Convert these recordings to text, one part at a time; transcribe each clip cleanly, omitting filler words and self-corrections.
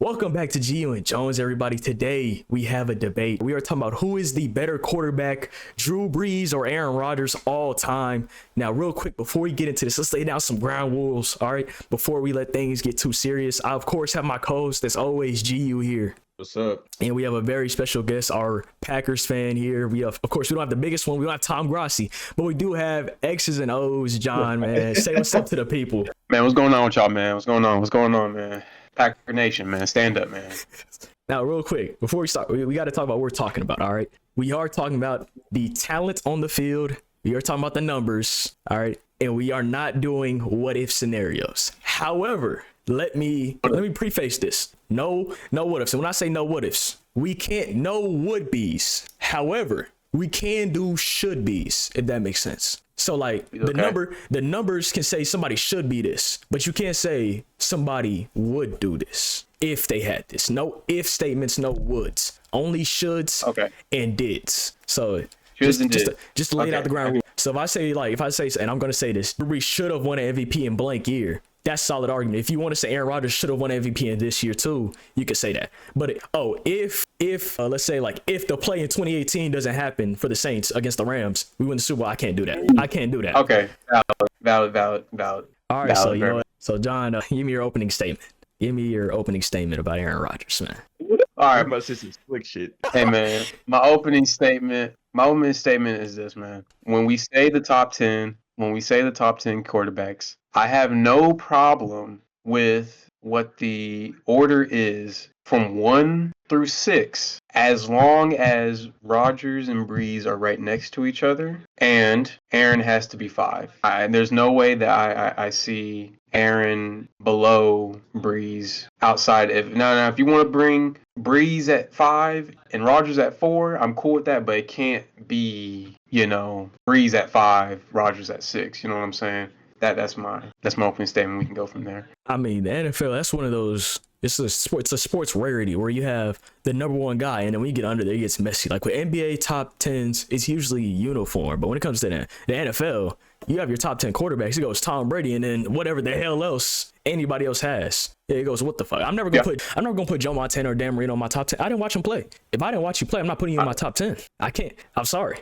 Welcome back to GU and Jones, everybody. Today we have a debate. We are talking about who is the better quarterback, Drew Brees or Aaron Rodgers all time. Now, real quick, before we get into this, let's lay down some ground rules, all right? Before we let things get too serious, I, of course, have my co-host, as always, GU here. What's up? And we have a very special guest, our Packers fan here. We have, of course, we don't have the biggest one. We don't have Tom Grossi, but we do have X's and O's, John, man. Say what's up to the people. Man, what's going on with y'all, man? What's going on, man? Packer Nation, man. Stand up, man. Now, real quick, before we start, we got to talk about what we're talking about, all right? We are talking about the talent on the field. We are talking about the numbers, all right? And we are not doing what-if scenarios. However, let me preface this. No what-ifs. And when I say no what-ifs, we can't no would-bes. However, we can do should-bes, if that makes sense. So like the numbers can say somebody should be this, but you can't say somebody would do this if they had this. No if statements, no woulds. Only shoulds and dids. So just to lay it out the ground rule. So if I say, and I'm gonna say this, Brees should have won an MVP in blank year. That's a solid argument. If you want to say Aaron Rodgers should have won MVP in this year too, you could say that. But if let's say like if the play in 2018 doesn't happen for the Saints against the Rams, we win the Super Bowl. I can't do that. Okay, valid. All right, so you know what? So John, give me your opening statement. Give me your opening statement about Aaron Rodgers, man. All right, I'm about to say some slick shit. Hey, man, my opening statement is this, man. When we say the top 10 quarterbacks, I have no problem with what the order is from 1 through 6, as long as Rodgers and Brees are right next to each other, and Aaron has to be 5. There's no way that I see Aaron below Brees outside. If you want to bring Brees at 5 and Rodgers at 4, I'm cool with that, but it can't be, Brees at 5, Rodgers at 6. You know what I'm saying? That's my opening statement. We can go from there. I mean, the NFL, that's one of those. It's a sports rarity where you have the number one guy, and then when you get under there, it gets messy. Like with NBA top 10s, it's usually uniform, but when it comes to the NFL, you have your top 10 quarterbacks. It goes Tom Brady, and then whatever the hell else anybody else has. It goes, what the fuck? I'm never gonna put Joe Montana or Dan Marino on my top 10. I didn't watch him play. If I didn't watch you play, I'm not putting you in my top 10. I can't. I'm sorry.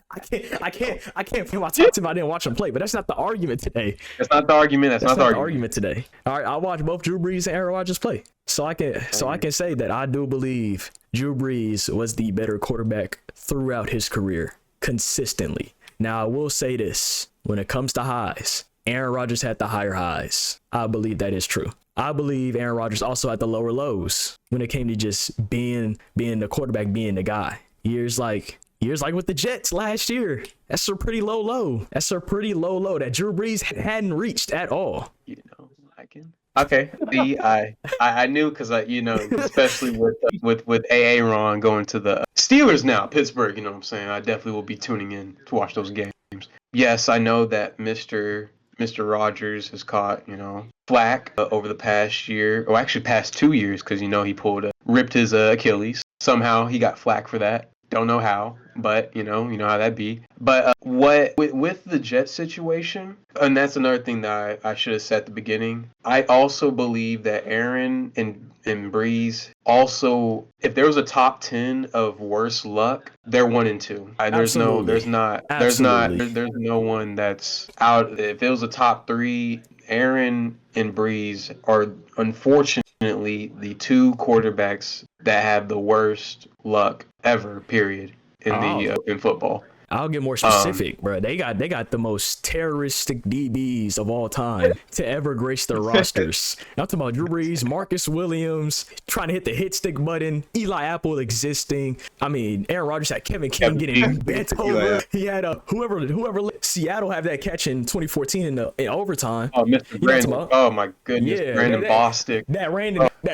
I can't put my top 10 if I didn't watch him play, but that's not the argument today. That's not the argument. That's not the argument today. All right, I watched both Drew Brees and Aaron Rodgers play. So I can say that I do believe Drew Brees was the better quarterback throughout his career consistently. Now, I will say this, when it comes to highs, Aaron Rodgers had the higher highs. I believe that is true. I believe Aaron Rodgers also had the lower lows when it came to just being the quarterback, being the guy. Years like with the Jets last year, that's a pretty low low. That's a pretty low low that Drew Brees hadn't reached at all. Okay. See, I knew because especially with Aaron going to the Steelers now, Pittsburgh. You know what I'm saying? I definitely will be tuning in to watch those games. Yes, I know that Mr. Rodgers has caught flack over the past year, or actually past 2 years, because he ripped his Achilles. Somehow he got flack for that. Don't know how, but you know how that be. But with the Jets situation, and that's another thing that I should have said at the beginning. I also believe that Aaron and Brees also, if there was a top 10 of worse luck, they're 1 and 2. There's no one that's out. If it was a top 3, Aaron and Brees are unfortunately the 2 quarterbacks that have the worst luck ever, period, in football. I'll get more specific, bro. They got the most terroristic DBs of all time to ever grace their rosters. I'm talking about Drew Brees, Marcus Williams trying to hit the hit stick button, Eli Apple existing. I mean, Aaron Rodgers had Kevin King getting bent over. He had whoever let Seattle have that catch in 2014 in overtime. Oh, Mr. Brandon. Oh my goodness, yeah, Brandon Bostic. That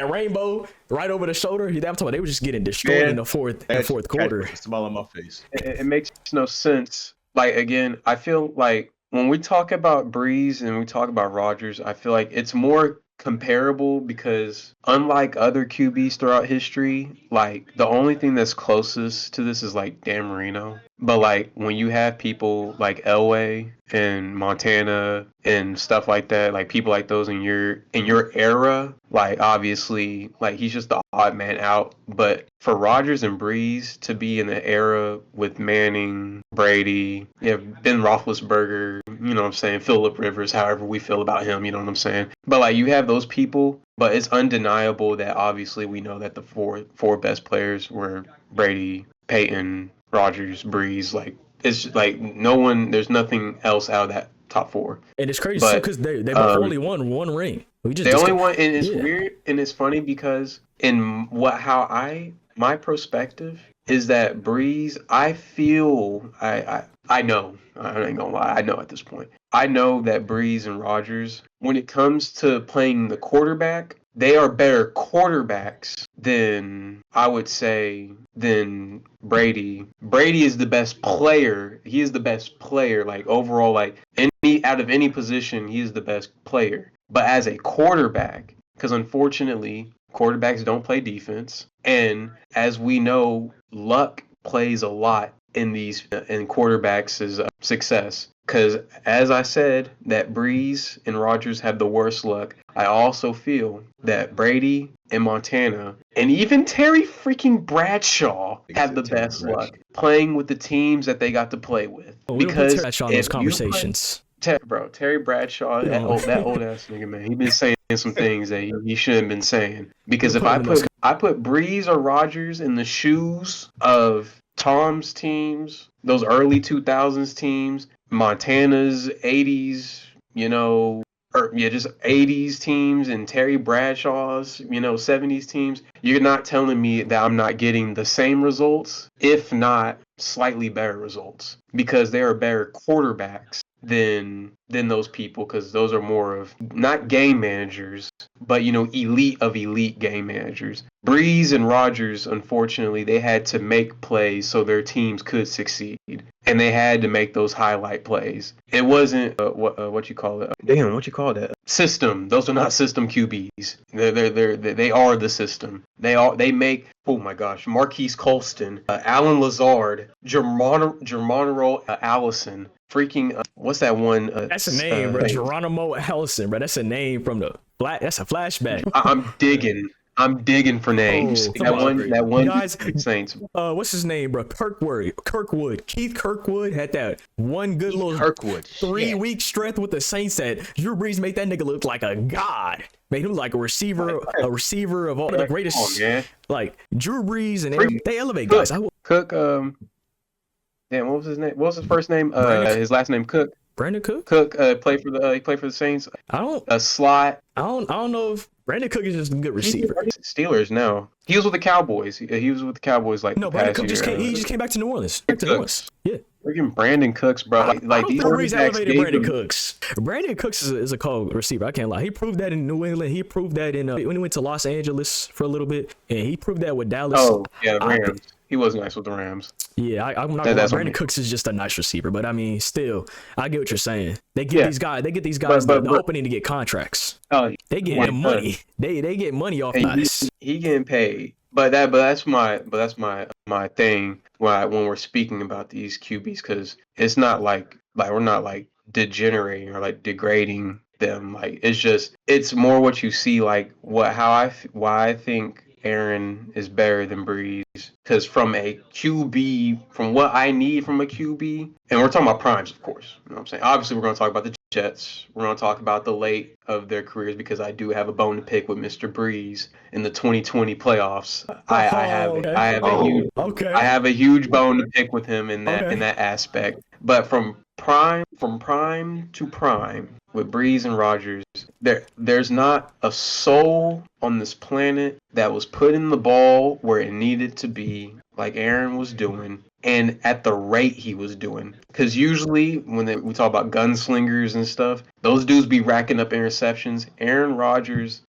rainbow right over the shoulder. I'm talking about they were just getting destroyed in the fourth quarter. Smile on my face. It makes no sense. Like, again, I feel like when we talk about Brees and we talk about Rodgers, I feel like it's more comparable because unlike other QBs throughout history, like the only thing that's closest to this is like Dan Marino. But like when you have people like Elway and Montana and stuff like that, like people like those in your era, like obviously like he's just the odd man out. But for Rodgers and Brees to be in the era with Manning, Brady, yeah, Ben Roethlisberger, you know what I'm saying, Phillip Rivers, however we feel about him, you know what I'm saying. But like you have those people, but it's undeniable that obviously we know that the four best players were Brady, Peyton, Rodgers, Brees. Like it's like no one. There's nothing else out of that top four. And it's crazy too But because they both only won one ring. We just they only discussed. won, and it's Yeah. weird and it's funny because in my perspective is that Breeze. I feel I know I ain't gonna lie. I know at this point. I know that Breeze and Rodgers, when it comes to playing the quarterback, they are better quarterbacks than I would say than Brady. Brady is the best player. He is the best player, like overall, like any out of any position, he is the best player. But as a quarterback, because unfortunately, quarterbacks don't play defense, and as we know, luck plays a lot in quarterbacks' success. Because as I said, that Breeze and Rodgers have the worst luck. I also feel that Brady and Montana and even Terry freaking Bradshaw have the best luck playing with the teams that they got to play with. We don't put Because trash on those conversations. Terry Bradshaw, that old ass nigga, man, he been saying some things that he shouldn't have been saying. Because if I put Breeze or Rodgers in the shoes of Tom's teams, those early 2000s teams, Montana's 80s, just 80s teams and Terry Bradshaw's, 70s teams, you're not telling me that I'm not getting the same results, if not slightly better results, because they are better quarterbacks than those people, because those are more of not game managers, but elite of elite game managers. Breeze and Rodgers, unfortunately, they had to make plays so their teams could succeed, and they had to make those highlight plays. It wasn't what you call it. Damn, what you call that? System. Those are not system QBs. They are the system. They make. Oh my gosh, Marquise Colston, Alan Lazard, Germonero Allison. Freaking, what's that one? That's a name, bro. Geronimo Allison, bro. That's a name from the That's a flashback. I'm digging for names. Oh, that one guys, Saints. What's his name, bro? Kirkwood. Keith Kirkwood had that one good little 3-week stretch with the Saints that Drew Brees made that nigga look like a god. Made him like a receiver of all the greatest. Like Drew Brees and they elevate guys. Cook. Damn, what was his name? What was his first name? His last name Cook. Brandon Cook. Cook played for the Saints. A slot. I don't know if Brandon Cook is just a good receiver. Steelers, no. He was with the Cowboys. He was with the Cowboys like Brandon Cook just came back to New Orleans. Yeah. Freaking Brandon Cooks, bro. Like these Brees elevated Brandon Cooks. Brandon Cooks is a cold receiver. I can't lie. He proved that in New England. He proved that when he went to Los Angeles for a little bit, and he proved that with Dallas. Oh yeah, the Rams. He was nice with the Rams. Yeah, I'm not gonna lie. Brandon Cooks is just a nice receiver, but I mean, still, I get what you're saying. They get these guys. The opening to get contracts. Oh, they get money. They get money off nice. He getting paid. But that's my thing when we're speaking about these QBs, because it's not like we're not like degenerating or like degrading them. Like it's more what you see, like why I think Aaron is better than Brees, because from a QB, from what I need from a QB, and we're talking about primes, of course. You know what I'm saying? Obviously, we're going to talk about the Jets. We're going to talk about the late of their careers, because I do have a bone to pick with Mr. Brees in the 2020 playoffs. I have a huge bone to pick with him in that aspect. But from prime to prime, with Brees and Rodgers, there's not a soul on this planet that was putting the ball where it needed to be, like Aaron was doing, and at the rate he was doing. Because usually when we talk about gunslingers and stuff, those dudes be racking up interceptions. Aaron Rodgers,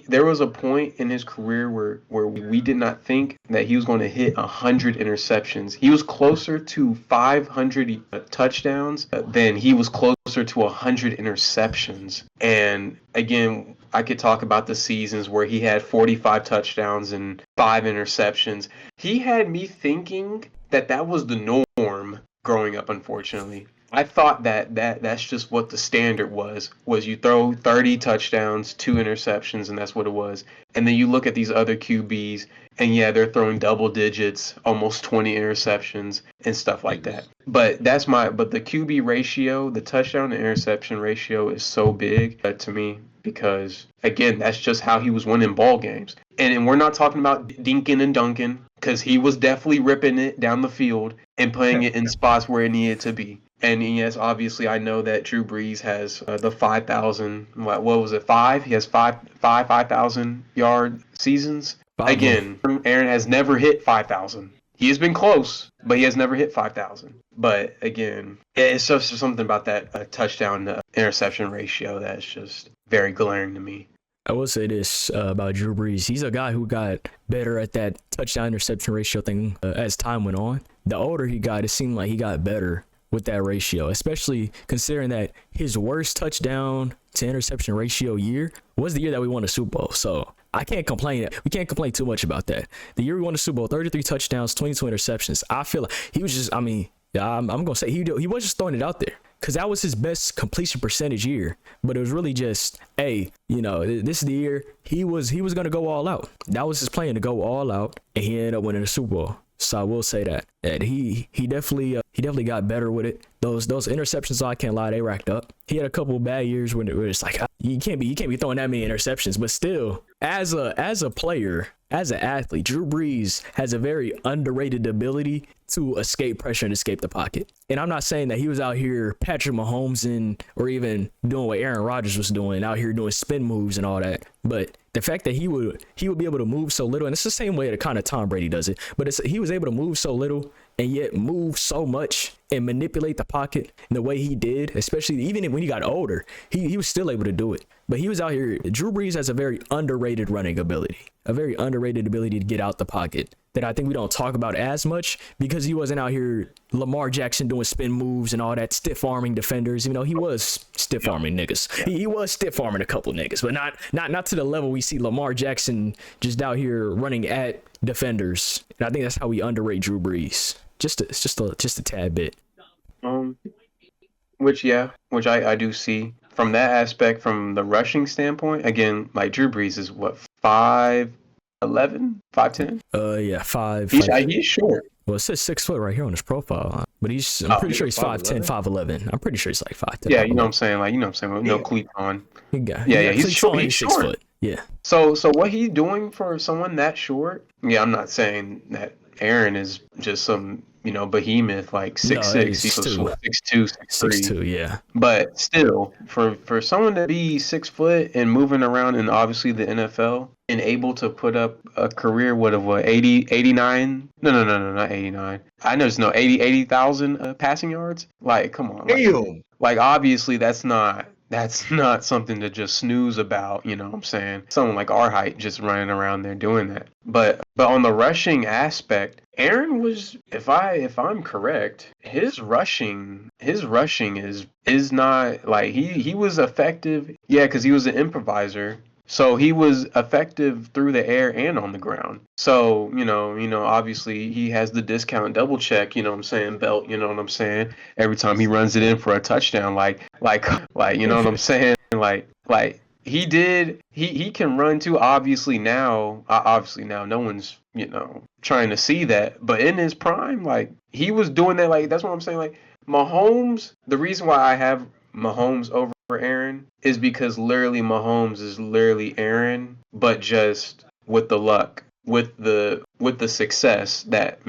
there was a point in his career where we did not think that he was going to hit 100 interceptions. He was closer to 500 touchdowns than he was closer to 100 interceptions. And again, I could talk about the seasons where he had 45 touchdowns and 5 interceptions. He had me thinking that was the norm growing up, unfortunately. I thought that's just what the standard was you throw 30 touchdowns, 2 interceptions, and that's what it was. And then you look at these other QBs, and yeah, they're throwing double digits, almost 20 interceptions and stuff like that. But the QB ratio, the touchdown to interception ratio is so big to me because again, that's just how he was winning ball games. And we're not talking about dinking and dunking because he was definitely ripping it down the field and putting it in spots where it needed to be. And yes, obviously, I know that Drew Brees has the 5,000. What was it? 5? He has 5,000 yard seasons. Again, Aaron has never hit 5,000. He has been close, but he has never hit 5,000. But again, it's just something about that touchdown to interception ratio that's just very glaring to me. I will say this about Drew Brees. He's a guy who got better at that touchdown interception ratio thing as time went on. The older he got, it seemed like he got better with that ratio, especially considering that his worst touchdown to interception ratio year was the year that we won the Super Bowl. So I can't complain. We can't complain too much about that. The year we won the Super Bowl, 33 touchdowns, 22 interceptions. I feel like he was just, I'm going to say he was just throwing it out there because that was his best completion percentage year. But it was really just, hey, this is the year he was going to go all out. That was his plan, to go all out, and he ended up winning the Super Bowl. So I will say that he definitely got better with it. Those interceptions, I can't lie, they racked up. He had a couple of bad years when it's like you can't be throwing that many interceptions. But still, as a player, as an athlete, Drew Brees has a very underrated ability to escape pressure and escape the pocket. And I'm not saying that he was out here Patrick Mahomes or even doing what Aaron Rodgers was doing, out here doing spin moves and all that. But the fact that he would be able to move so little, and it's the same way that kind of Tom Brady does it, but he was able to move so little and yet move so much and manipulate the pocket in the way he did, especially even when he got older, he was still able to do it. But he was out here. Drew Brees has a very underrated running ability, a very underrated ability to get out the pocket that I think we don't talk about as much because he wasn't out here Lamar Jackson doing spin moves and all that, stiff arming defenders. He was stiff arming niggas. He was stiff arming a couple niggas, but not to the level we see Lamar Jackson just out here running at defenders. And I think that's how we underrate Drew Brees. Just a tad bit. Which I do see from that aspect, from the rushing standpoint. Again, like Drew Brees is what, 5'11", 5'10"? Yeah, 5. He's short. Well, it says 6 foot right here on his profile, but I'm pretty sure he's 5'10", 5'11". I'm pretty sure he's like 5'10". Yeah, you know what I'm saying, with no cleats on. He's short. He's 6 foot. Yeah. So what he's doing for someone that short? Yeah, I'm not saying that Aaron is just some behemoth like 6'6". He's 6'2", 6'3". Yeah. But still, for someone to be 6 foot and moving around in obviously the NFL and able to put up a career what 89? No, not 89. I know it's 80,000 passing yards. Like, come on. Like obviously that's not something to just snooze about, you know what I'm saying? Someone like our height just running around there doing that. But on the rushing aspect, Aaron was, if I'm correct, his rushing is not like he was effective. Yeah, because he was an improviser. So he was effective through the air and on the ground. So, obviously he has the discount double check, belt, you know what I'm saying? Every time he runs it in for a touchdown, like, you know what I'm saying? Like he can run too. Obviously now no one's, trying to see that. But in his prime, like he was doing that. Like, that's what I'm saying. Like Mahomes, the reason why I have Mahomes over Aaron is because literally Mahomes is literally Aaron, but just with the luck, with the success that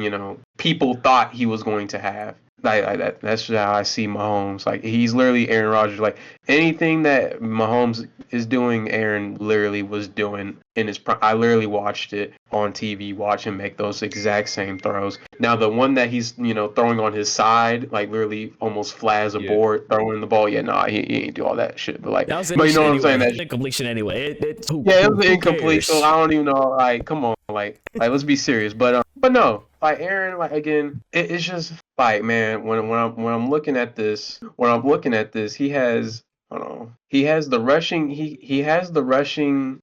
people thought he was going to have. That's how I see Mahomes. Like he's literally Aaron Rodgers. Like anything that Mahomes is doing, Aaron literally was doing in his prime. I literally watched it on TV, watch him make those exact same throws. Now the one that he's throwing on his side, like literally almost flies a board, throwing the ball. Yeah, he ain't do all that shit. But like, that was but you know what I'm saying? That incompletion anyway. It was incomplete. So I don't even know. Like, come on, like let's be serious. But no, like Aaron, like again, it's just like, man, when I'm looking at this, he has. I don't know. He has the rushing. He has the rushing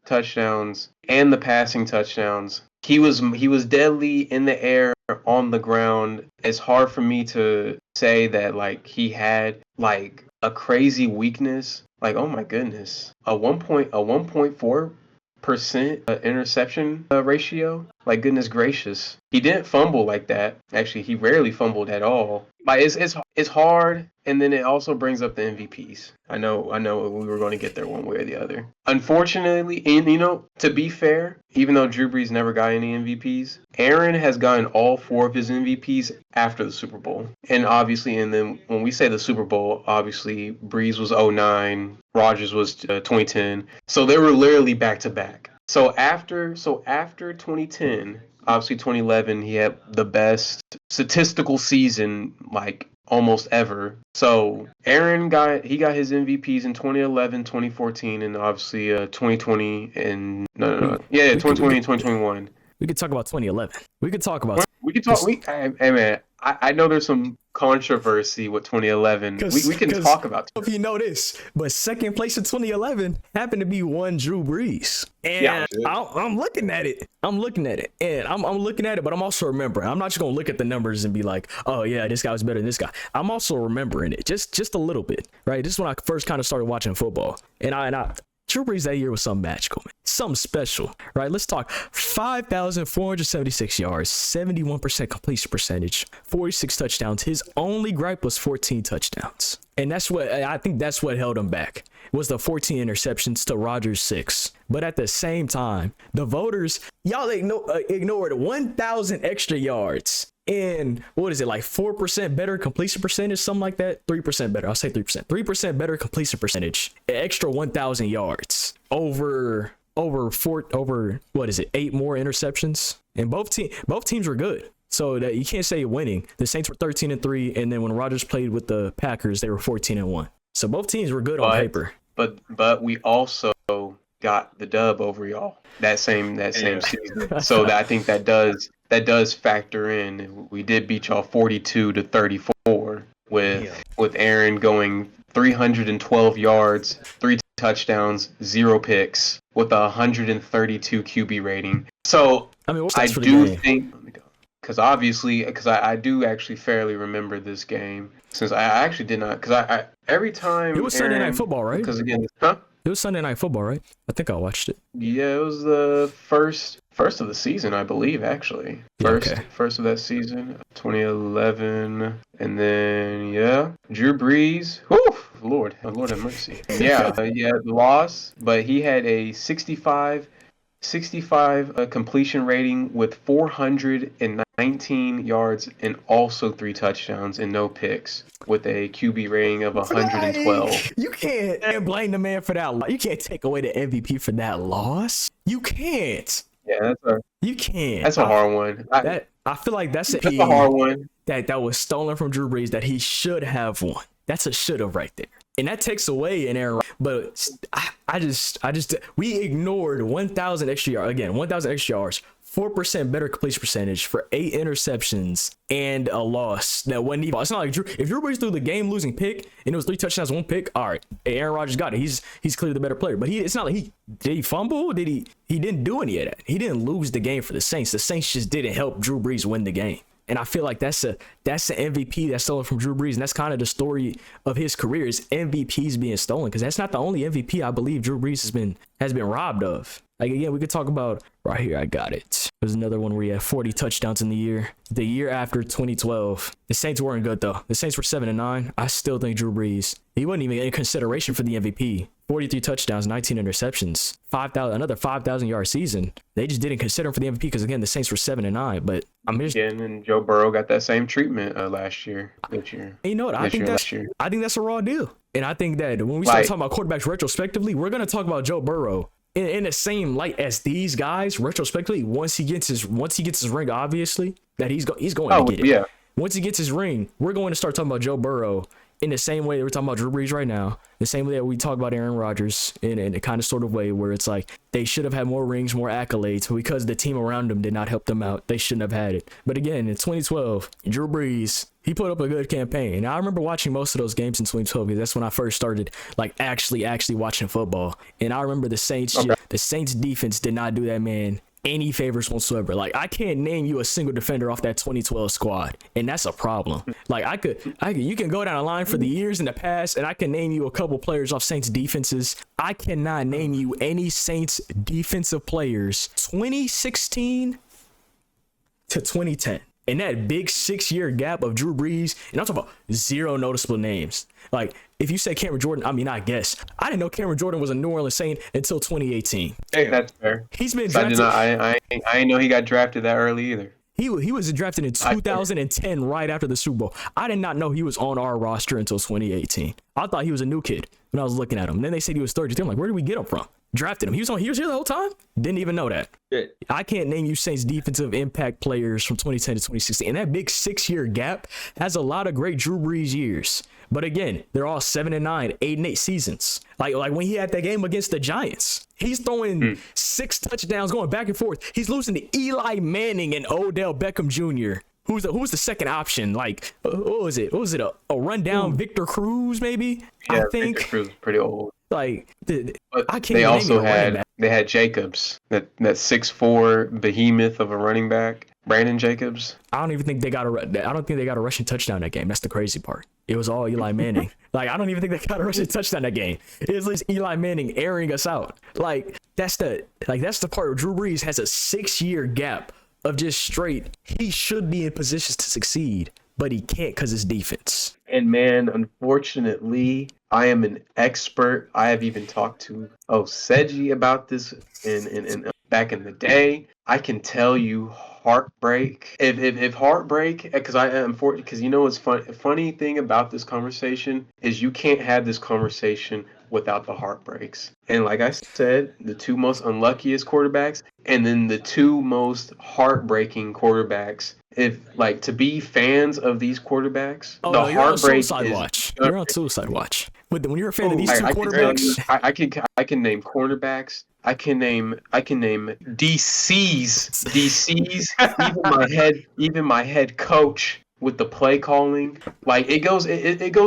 touchdowns and the passing touchdowns he was deadly in the air, on the ground. It's hard for me to say that like he had like a crazy weakness. Like, oh my goodness, a 1.4% interception ratio. Like, goodness gracious, he didn't fumble like that. Actually, he rarely fumbled at all. Like, it's hard, and then it also brings up the MVPs. I know we were going to get there one way or the other. Unfortunately, and to be fair, even though Drew Brees never got any MVPs, Aaron has gotten all 4 of his MVPs after the Super Bowl. And obviously, and then when we say the Super Bowl, obviously Brees was 09, Rodgers was 2010. So they were literally back to back. So after 2010, obviously 2011, he had the best statistical season like almost ever. So Aaron got his MVPs in 2011, 2014, and obviously 2020 and 2020 and 2021. We could talk about 2011. We could talk. Hey man, I know there's some controversy with 2011. We can talk about it. If you know this, but second place in 2011 happened to be one Drew Brees. And Yeah. I'm looking at it. And I'm looking at it, but I'm also remembering. I'm not just gonna look at the numbers and be like, oh yeah, this guy was better than this guy. I'm also remembering it just a little bit, right? This is when I first kind of started watching football. And I Drew Brees that year was something magical, man. Something special, right? Let's talk 5,476 yards, 71% completion percentage, 46 touchdowns. His only gripe was 14 touchdowns. And I think that's what held him back, was the 14 interceptions to Rodgers' 6. But at the same time, the voters, y'all ignored 1,000 extra yards. And what is it, like 4% better completion percentage, something like that? 3% better. I'll say 3%. 3% better completion percentage. An extra 1,000 yards over what is it? 8 more interceptions. And both teams were good. So that you can't say winning. The Saints were 13-3, and then when Rodgers played with the Packers, they were 14-1. So both teams were good on paper. But we also got the dub over y'all that same season. So I think that does factor in. We did beat y'all 42-34 with Aaron going 312 yards, 3 touchdowns, 0 picks with a 132 QB rating. So I mean, I do think, because I do actually fairly remember this game, since I actually did not, because I every time it was Sunday Night Football, right? Because again, it was Sunday Night Football, right? I think I watched it. Yeah, it was the first of the season, I believe, actually. First of that season, 2011, and then Drew Brees. Whew, Lord have mercy. Yeah, the loss, but he had a 65 completion rating with 419 yards and also 3 touchdowns and no picks with a QB rating of 112. You can't blame the man for that. You can't take away the MVP for that loss. You can't. Yeah, you can't. That's a hard one. I feel like that's a hard one that was stolen from Drew Brees that he should have won. That's a should have right there. And that takes away an error. But we ignored 1,000 extra yards. Again, 1,000 extra yards, 4% better completion percentage for 8 interceptions and a loss that wasn't even. It's not like if Drew Brees threw the game-losing pick and it was 3 touchdowns, 1 pick. All right, Aaron Rodgers got it. He's clearly the better player. But it's not like did he fumble? He didn't do any of that. He didn't lose the game for the Saints. The Saints just didn't help Drew Brees win the game. And I feel like that's an MVP that's stolen from Drew Brees. And that's kind of the story of his career, is MVPs being stolen. Because that's not the only MVP I believe Drew Brees has been robbed of. Like, again, we could talk about right here. I got it. There's another one where he had 40 touchdowns in the year. The year after 2012. The Saints weren't good, though. The Saints were 7-9. I still think Drew Brees, he wasn't even in consideration for the MVP. 43 touchdowns, 19 interceptions, another 5,000 yard season. They just didn't consider him for the MVP because, again, the Saints were 7-9. But I'm just and Joe Burrow got that same treatment this year. You know what? I think that's a raw deal. And I think that when we start talking about quarterbacks retrospectively, we're gonna talk about Joe Burrow in the same light as these guys retrospectively. Once he gets his ring, obviously that he's going to get it. Yeah. Once he gets his ring, we're going to start talking about Joe Burrow in the same way that we're talking about Drew Brees right now, the same way that we talk about Aaron Rodgers in a kind of sort of way where it's like they should have had more rings, more accolades, but because the team around them did not help them out, they shouldn't have had it. But again, in 2012, Drew Brees, he put up a good campaign. And I remember watching most of those games in 2012 because that's when I first started like actually watching football. And I remember the Saints defense did not do that man any favors whatsoever. Like, I can't name you a single defender off that 2012 squad, and that's a problem. Like, you can go down a line for the years in the past, and I can name you a couple players off Saints defenses. I cannot name you any Saints defensive players 2016 to 2010. In that big 6-year gap of Drew Brees, and I'm talking about zero noticeable names. Like, if you say Cameron Jordan, I mean, I guess. I didn't know Cameron Jordan was a New Orleans Saint until 2018. Hey, that's fair. He's been So drafted. I didn't know he got drafted that early either. He was drafted in 2010, right after the Super Bowl. I did not know he was on our roster until 2018. I thought he was a new kid when I was looking at him. And then they said he was 32. I'm like, where did we get him from? Drafted him. He was here the whole time? Didn't even know that. Yeah. I can't name you Saints defensive impact players from 2010 to 2016. And that big 6-year gap has a lot of great Drew Brees years. But again, they're all 7-9, 8-8 seasons. Like when he had that game against the Giants, he's throwing 6 touchdowns going back and forth. He's losing to Eli Manning and Odell Beckham Jr. Who was the second option? Like, what was it? A rundown Victor Cruz, maybe? Yeah, I think. Victor Cruz is pretty old. Like, I can't. They even also name it. they had Jacobs, that 6'4" behemoth of a running back, Brandon Jacobs. I don't think they got a rushing touchdown that game. That's the crazy part. It was all Eli Manning. Like, I don't even think they got a rushing touchdown that game. It was just Eli Manning airing us out. Like, that's the part where Drew Brees has a 6-year gap of just straight. He should be in positions to succeed, but he can't because his defense. And man, unfortunately, I am an expert. I have even talked to Seji about this in back in the day. I can tell you heartbreak. If heartbreak, because you know what's funny thing about this conversation is you can't have this conversation without the heartbreaks. And like I said, the 2 most unluckiest quarterbacks, and then the 2 most heartbreaking quarterbacks. If like to be fans of these quarterbacks, Oh, the no, you're on heartbreak suicide is watch. You're on suicide watch. When you're a fan of these 2 I quarterbacks, I can name cornerbacks. I can name DCs. Even my head coach with the play calling. Like it goes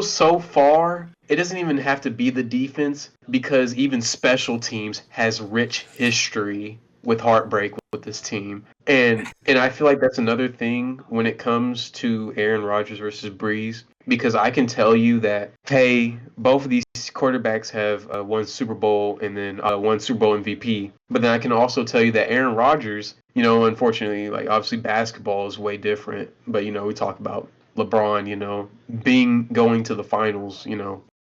so far. It doesn't even have to be the defense, because even special teams has rich history with heartbreak with this team. And I feel like that's another thing when it comes to Aaron Rodgers versus Brees, because I can tell you that, hey, both of these quarterbacks have won Super Bowl and then won Super Bowl MVP. But then I can also tell you that Aaron Rodgers, unfortunately, like obviously basketball is way different, but we talk about LeBron, going to the finals,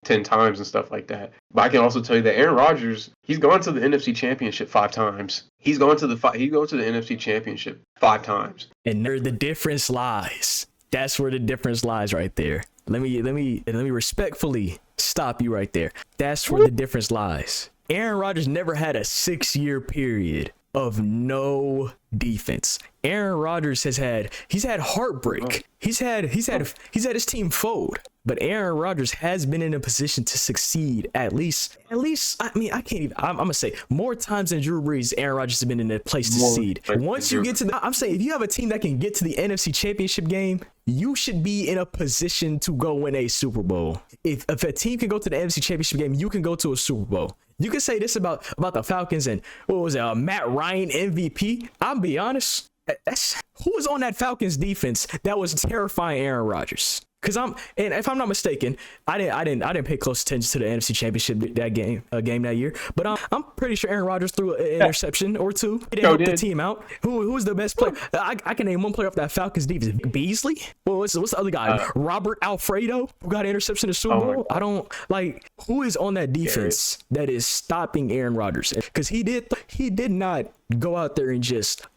10 times and stuff like that. But I can also tell you that Aaron Rodgers, he's gone to the NFC Championship 5 times. He's going to the NFC Championship 5 times. and there the difference lies. That's where the difference lies right there. Let me respectfully stop you right there. That's where the difference lies. Aaron Rodgers never had a 6-year period of no defense. Aaron Rodgers he's had heartbreak. He's had his team fold. But Aaron Rodgers has been in a position to succeed at least. I mean, I can't even. I'm gonna say more times than Drew Brees. Aaron Rodgers has been in a place to succeed. Once you get to, I'm saying, if you have a team that can get to the NFC Championship game, you should be in a position to go win a Super Bowl. If a team can go to the NFC Championship game, you can go to a Super Bowl. You can say this about the Falcons and what was it, Matt Ryan MVP. I'll be honest. That's who was on that Falcons defense that was terrifying Aaron Rodgers. And if I'm not mistaken, I didn't pay close attention to the NFC Championship game that year. But I'm pretty sure Aaron Rodgers threw an interception or 2. He didn't help the team out. Who was the best player? I can name one player off that Falcons defense. Beasley. Well, what's the other guy? Robert Alfredo, who got an interception in the Super Bowl. I don't like who is on that defense that is stopping Aaron Rodgers, because he did not go out there and just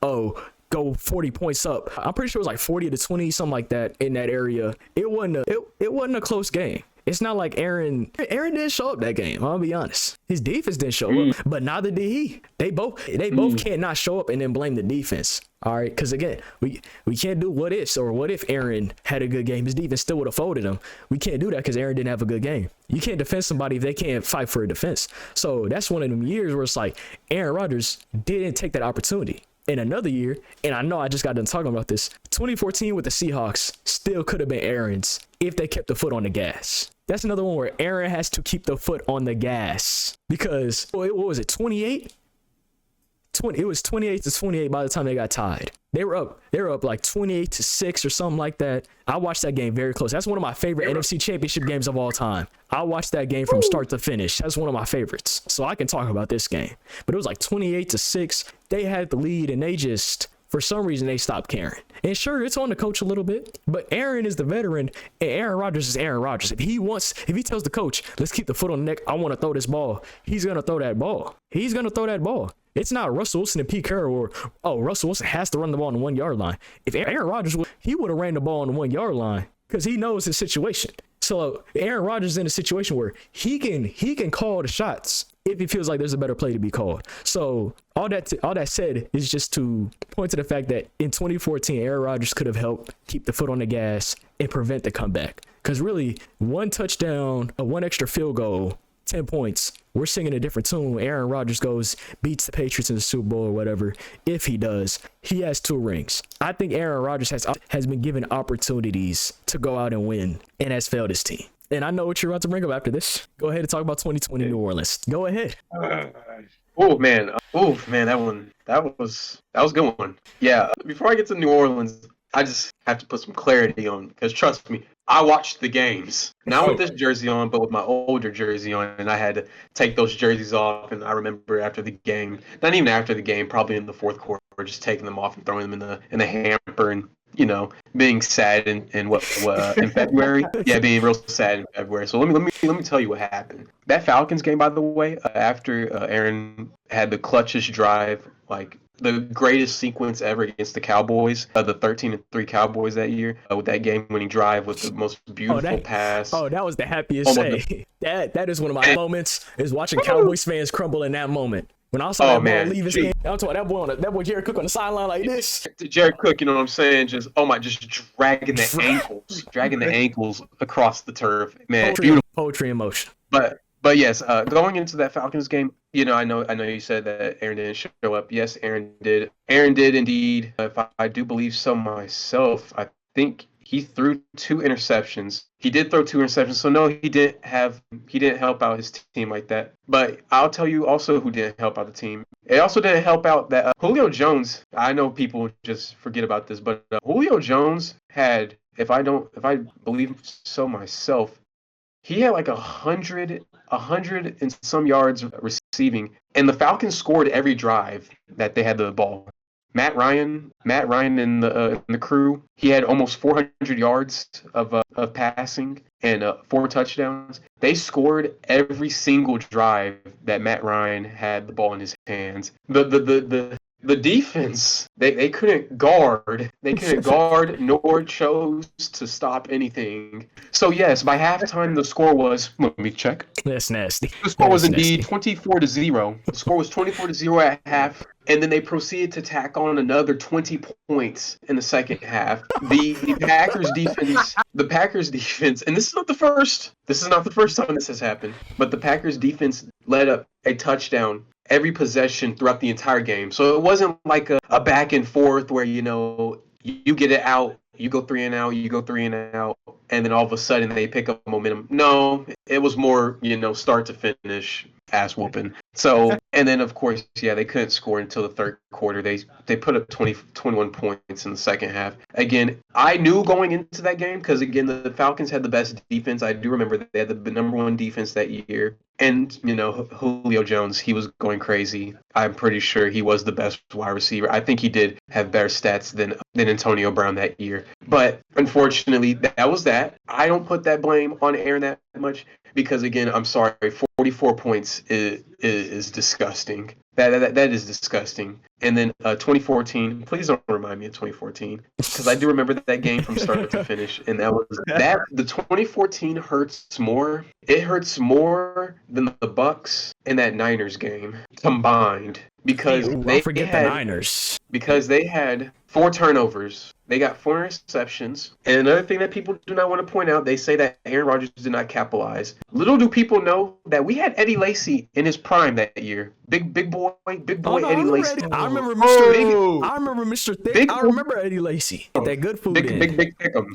go 40 points up. I'm pretty sure it was like 40 to 20, something like that in that area. It wasn't a close game. It's not like Aaron didn't show up that game. I'll be honest. His defense didn't show up, but neither did he. They both can't not show up and then blame the defense. All right, because again, we can't do what ifs, or what if Aaron had a good game, his defense still would have folded him. We can't do that because Aaron didn't have a good game. You can't defend somebody if they can't fight for a defense. So that's one of them years where it's like Aaron Rodgers didn't take that opportunity. In another year, and I know I just got done talking about this, 2014 with the Seahawks still could have been Aaron's if they kept the foot on the gas. That's another one where Aaron has to keep the foot on the gas, because what was it, 28 It was 28-28 by the time they got tied. They were up like 28-6 or something like that. I watched that game very close. That's one of my favorite NFC Championship games of all time. I watched that game from start to finish. That's one of my favorites. So I can talk about this game. But it was like 28-6. They had the lead and they just, for some reason, they stopped caring. And sure, it's on the coach a little bit, but Aaron is the veteran and Aaron Rodgers is Aaron Rodgers. If he tells the coach, let's keep the foot on the neck, I want to throw this ball, he's going to throw that ball. He's going to throw that ball. It's not Russell Wilson and Pete Carroll or, oh, Russell Wilson has to run the ball on the 1 yard line. If Aaron Rodgers he would have ran the ball on the 1 yard line because he knows his situation. So Aaron Rodgers is in a situation where he can call the shots if he feels like there's a better play to be called. So all that said is just to point to the fact that in 2014, Aaron Rodgers could have helped keep the foot on the gas and prevent the comeback. Because really, one touchdown, one extra field goal, 10 points, we're singing a different tune. Aaron Rodgers beats the Patriots in the Super Bowl or whatever. If he does, he has 2 rings. I think Aaron Rodgers has been given opportunities to go out and win and has failed his team. And I know what you're about to bring up after this. Go ahead and talk about 2020 New Orleans. Go ahead. Oh man, that was a good one. Yeah. Before I get to New Orleans, I just have to put some clarity on because trust me, I watched the games not with this jersey on, but with my older jersey on, and I had to take those jerseys off. And I remember after the game, not even after the game, probably in the fourth quarter, just taking them off and throwing them in the hamper and being sad in February. Yeah, being real sad in February. So let me tell you what happened. That Falcons game, by the way, after Aaron had the clutchest drive, like the greatest sequence ever against the Cowboys, the 13-3 Cowboys that year, with that game-winning drive with the most beautiful pass. Oh, that was the happiest say. That is one of my moments, is watching Cowboys fans crumble in that moment. When I saw that ball leave his hand, I'm talking that boy Jared Cook on the sideline like this. Jared Cook, you know what I'm saying? Just dragging the ankles across the turf. Man, beautiful. Poetry in motion. But yes, going into that Falcons game, I know you said that Aaron didn't show up. Yes, Aaron did. Aaron did indeed. If I do believe so myself, I think he threw 2 interceptions. He did throw 2 interceptions, so no, he didn't help out his team like that. But I'll tell you also who didn't help out the team. It also didn't help out that Julio Jones. I know people just forget about this, but Julio Jones had, if I believe so myself, he had like 100 and some yards receiving, and the Falcons scored every drive that they had the ball. Matt Ryan in the crew, he had almost 400 yards of passing and 4 touchdowns. They scored every single drive that Matt Ryan had the ball in his hands. The defense, they couldn't guard. They couldn't guard nor chose to stop anything. So yes, by halftime the score was, let me check. That's nasty. The score was indeed 24-0. The score was 24-0 at half, and then they proceeded to tack on another 20 points in the second half. The Packers defense, and this is not the first time this has happened, but the Packers defense led up a touchdown every possession throughout the entire game. So it wasn't like a back and forth where, you get it out, you go 3 and out, you go 3 and out, and then all of a sudden they pick up momentum. No, it was more, start to finish, ass whooping. So, and then of course, they couldn't score until the third quarter. They put up 21 points in the second half. Again, I knew going into that game because, again, the Falcons had the best defense. I do remember that they had the number 1 defense that year. And, Julio Jones, he was going crazy. I'm pretty sure he was the best wide receiver. I think he did have better stats than Antonio Brown that year. But unfortunately, that was that. I don't put that blame on Aaron that much because, again, I'm sorry, 44 points is disgusting. That is disgusting. And then 2014, please don't remind me of 2014 because I do remember that game from start to finish. And the 2014 hurts more. It hurts more than the Bucks in that Niners game combined because the Niners. Because they had 4 turnovers. They got 4 interceptions. And another thing that people do not want to point out, they say that Aaron Rodgers did not capitalize. Little do people know that we had Eddie Lacy in his prime that year. Big boy Eddie Lacy. I remember Mr. Thick. I remember Eddie Lacy. That good food. Big Pick'em.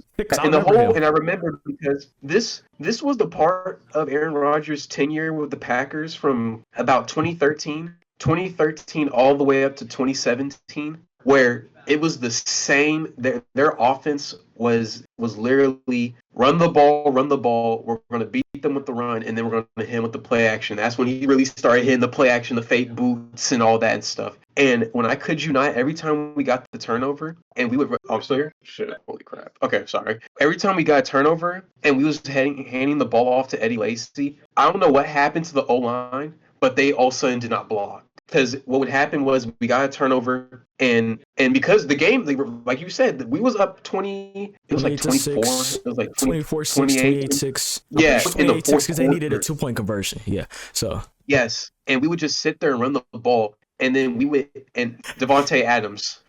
And I remember because this was the part of Aaron Rodgers' tenure with the Packers from about 2013 2013 all the way up to 2017, where it was the same. Their offense was literally run the ball. We're going to beat them with the run, and then we're going to hit him with the play action. That's when he really started hitting the play action, the fake boots, and all that and stuff. And when I kid you not, every time we got the turnover, and we would, oh, I'm still here? Shit, holy crap. Okay, sorry. Every time we got a turnover, and we was handing the ball off to Eddie Lacy, I don't know what happened to the O-line, but they all of a sudden did not block. Because what would happen was we got a turnover, and because the game, like you said, we was up 20. It was like 24. It was like 24 6, 28 6. Yeah, 28 6 because they needed a 2-point conversion. Yeah, so yes, and we would just sit there and run the ball, and then we would, and Devontae Adams,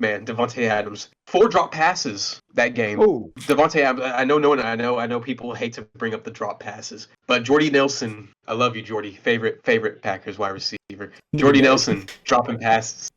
4 drop passes that game. Oh, Devontae Adams, I know people hate to bring up the drop passes, but Jordy Nelson, I love you, Jordy, favorite Packers wide receiver. Jordy Nelson dropping passes.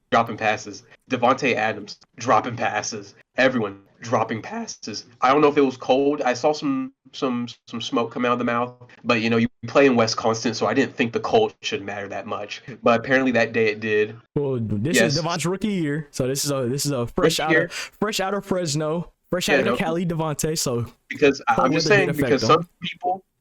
Devontae Adams dropping passes. Everyone dropping passes. I don't know if it was cold. I saw some smoke come out of the mouth, but you play in Wisconsin, so I didn't think the cold should matter that much. But apparently that day it did. Well, this is Devontae's rookie year, so this is a fresh out of Fresno, fresh out of Cali, Devontae. So because I'm just saying, because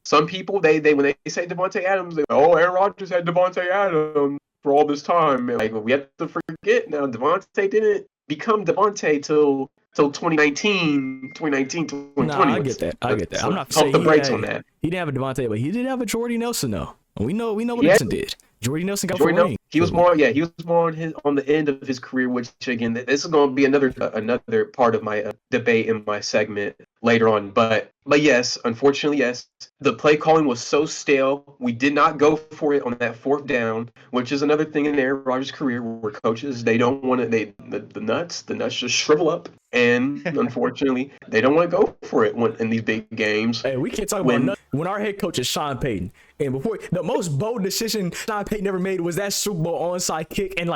some people they when they say Devontae Adams, Aaron Rodgers had Devontae Adams for all this time. Like, we have to forget now, Devontae didn't become Devontae till 2019, 2020. No, I get that. I'm not saying the brakes on that. He didn't have a Devontae, but he did have a Jordy Nelson though. We know what Nelson did. Jordy Nelson got the ring. He was more on the end of his career, which again, this is going to be another part of my debate in my segment later on. But yes, unfortunately, yes, the play calling was so stale. We did not go for it on that 4th down, which is another thing in Aaron Rodgers' career where coaches, they don't want to, the nuts just shrivel up. And unfortunately, they don't want to go for it in these big games. Hey, we can't talk about when our head coach is Sean Payton. And before, the most bold decision Sean Payton ever made was that Super Bowl onside kick. And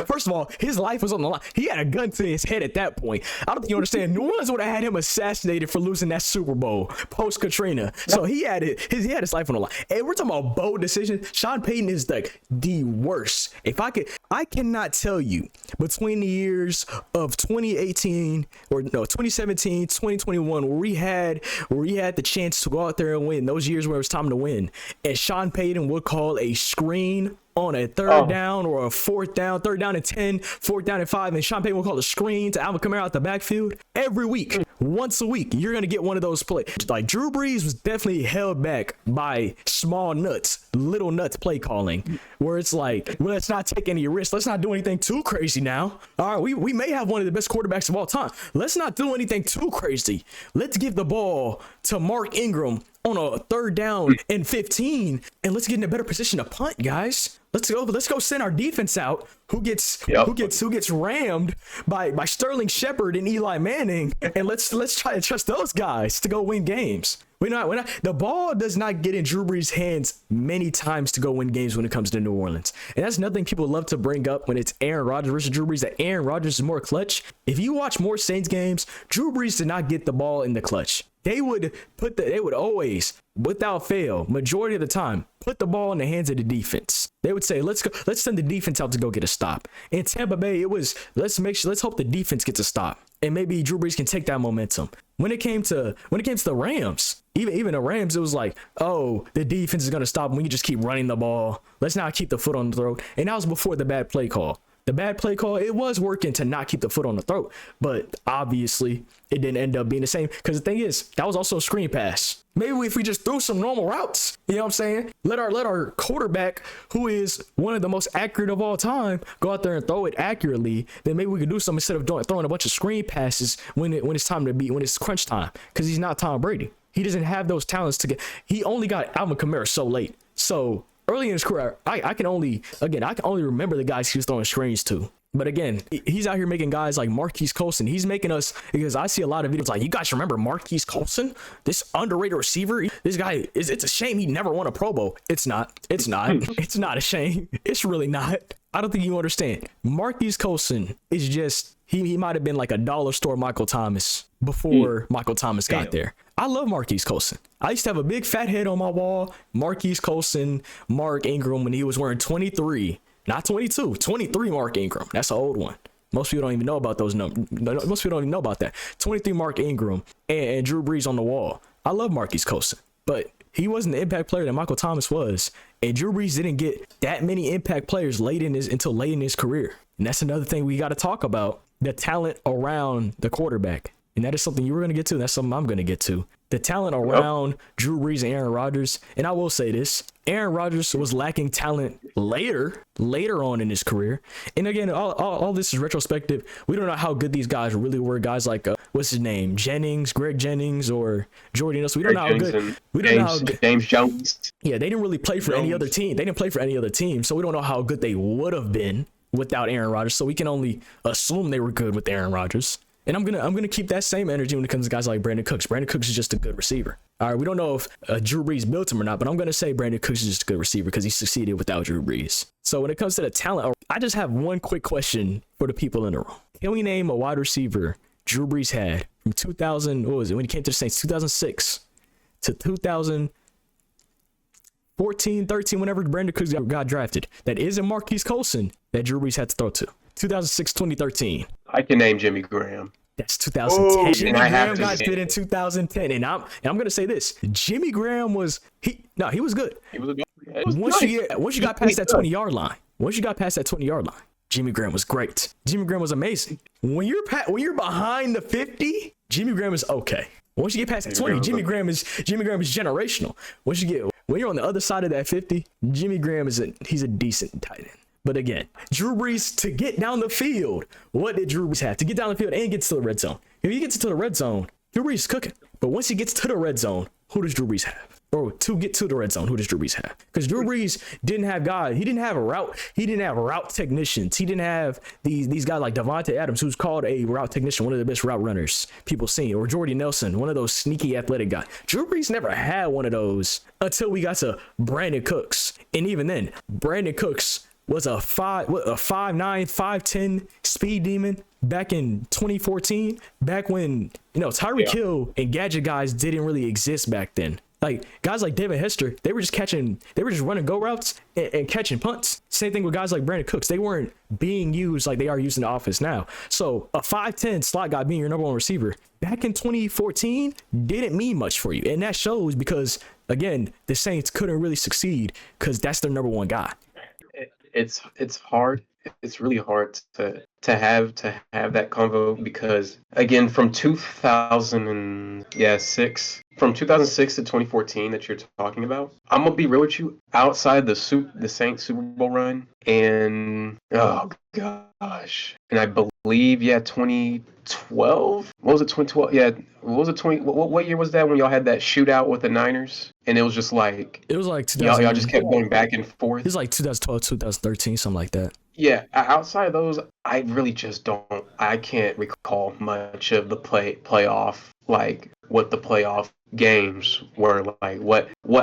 first of all, his life was on the line. He had a gun to his head at that point. I don't think you understand. New Orleans would have had him assassinated for losing that Super Bowl post Katrina. So he had his life on the line. And we're talking about bold decision. Sean Payton is like the worst. I cannot tell you between the years of 2017, 2021, where we had the chance to go out there and win. Those years where it was time to win. And Sean Payton would call a screen on a third down or a 4th down, 3rd down and 10, 4th down and 5, and Sean Payton will call a screen to Alvin Kamara out the backfield every week. Once a week, you're going to get one of those plays. Like, Drew Brees was definitely held back by little nuts play calling, where it's like, well, let's not take any risks. Let's not do anything too crazy now. All right, we may have one of the best quarterbacks of all time. Let's not do anything too crazy. Let's give the ball to Mark Ingram on a 3rd down and 15, and let's get in a better position to punt, guys. Let's go send our defense out who gets rammed by Sterling Shepard and Eli Manning, and let's try to trust those guys to go win games. We're not the ball does not get in Drew Brees' hands many times to go win games when it comes to New Orleans. And that's nothing people love to bring up when it's Aaron Rodgers versus Drew Brees, that Aaron Rodgers is more clutch. If you watch more Saints games, Drew Brees did not get the ball in the clutch. They would always, without fail, majority of the time, put the ball in the hands of the defense. They would say, let's send the defense out to go get a stop. In Tampa Bay, it was, let's hope the defense gets a stop. And maybe Drew Brees can take that momentum. When it came to the Rams, even the Rams, it was like, oh, the defense is going to stop, and we can just keep running the ball. Let's not keep the foot on the throat. And that was before the bad play call. The bad play call, it was working to not keep the foot on the throat, but obviously it didn't end up being the same, because the thing is, that was also a screen pass. Maybe if we just threw some normal routes, you know what I'm saying? Let our quarterback, who is one of the most accurate of all time, go out there and throw it accurately. Then maybe we could do something instead of throwing a bunch of screen passes when it's crunch time, because he's not Tom Brady. He doesn't have those talents to get. He only got Alvin Kamara so late. So early in his career, I can only remember the guys he was throwing screens to. But again, he's out here making guys like Marquise Colston. He's making us, because I see a lot of videos like, you guys remember Marquise Colston? This underrated receiver? This guy, it's a shame he never won a Pro Bowl. It's not. It's not a shame. It's really not. I don't think you understand. Marquise Colston is just, he might have been like a dollar store Michael Thomas before Michael Thomas got there. I love Marquise Colston. I used to have a big fat head on my wall. Marquise Colston, Mark Ingram, when he was wearing 23. Not 22, 23 Mark Ingram. That's an old one. Most people don't even know about those numbers. Most people don't even know about that. 23 Mark Ingram and Drew Brees on the wall. I love Marquise Colston, but he wasn't the impact player that Michael Thomas was. And Drew Brees didn't get that many impact players until late in his career. And that's another thing we got to talk about, the talent around the quarterback. And that is something you were going to get to. That's something I'm going to get to. The talent around Drew Brees and Aaron Rodgers. And I will say this, Aaron Rodgers was lacking talent later on in his career. And again, all this is retrospective. We don't know how good these guys really were. Guys like, what's his name? Greg Jennings or Jordy Nelson. We don't know how good. We don't know how good. James Jones. Yeah, they didn't really play for any other team. They didn't play for any other team. So we don't know how good they would have been without Aaron Rodgers. So we can only assume they were good with Aaron Rodgers. And I'm gonna keep that same energy when it comes to guys like Brandon Cooks. Brandon Cooks is just a good receiver. All right, we don't know if Drew Brees built him or not, but I'm gonna say Brandon Cooks is just a good receiver because he succeeded without Drew Brees. So when it comes to the talent, I just have one quick question for the people in the room. Can we name a wide receiver Drew Brees had from 2000? What was it when he came to the Saints? 2006 to 2014, 13, whenever Brandon Cooks got drafted. That isn't Marquise Colston that Drew Brees had to throw to. 2006, 2013. I can name Jimmy Graham. That's 2010. Jimmy Graham got say fit in 2010, and I'm gonna say this: Jimmy Graham was he was good. He was a good. Once you got past that 20-yard line, Jimmy Graham was great. Jimmy Graham was amazing. When you're behind the 50, Jimmy Graham is okay. Once you get past that 20, Jimmy Graham is generational. When you're on the other side of that 50, Jimmy Graham he's a decent tight end. But again, Drew Brees, to get down the field, what did Drew Brees have? To get down the field and get to the red zone. If he gets to the red zone, Drew Brees is cooking. But once he gets to the red zone, who does Drew Brees have? Or to get to the red zone, who does Drew Brees have? Because Drew Brees didn't have guys. He didn't have route technicians. He didn't have these guys like Devontae Adams, who's called a route technician, one of the best route runners people seen, or Jordy Nelson, one of those sneaky athletic guys. Drew Brees never had one of those until we got to Brandon Cooks. And even then, Brandon Cooks was a 5'9", 5'10" speed demon back in 2014, back when Tyreek Hill and gadget guys didn't really exist back then. Like guys like David Hester, they were just running go routes and catching punts. Same thing with guys like Brandon Cooks. They weren't being used like they are used in the offense now. So a 5'10" slot guy being your number one receiver back in 2014 didn't mean much for you. And that shows because, again, the Saints couldn't really succeed because that's their number one guy. It's hard. It's really hard to have that convo because, again, from 2006 to 2014 that you're talking about, I'm gonna be real with you. Outside the Saints Super Bowl run, and oh gosh, and I believe 2012. What was it? 2012? Yeah. What was it? What year was that when y'all had that shootout with the Niners? And it was just like 2000. Y'all just kept going back and forth. It was like 2012, 2013, something like that. Yeah, outside of those, I really just don't. I can't recall much of the playoff, like what the playoff games were like.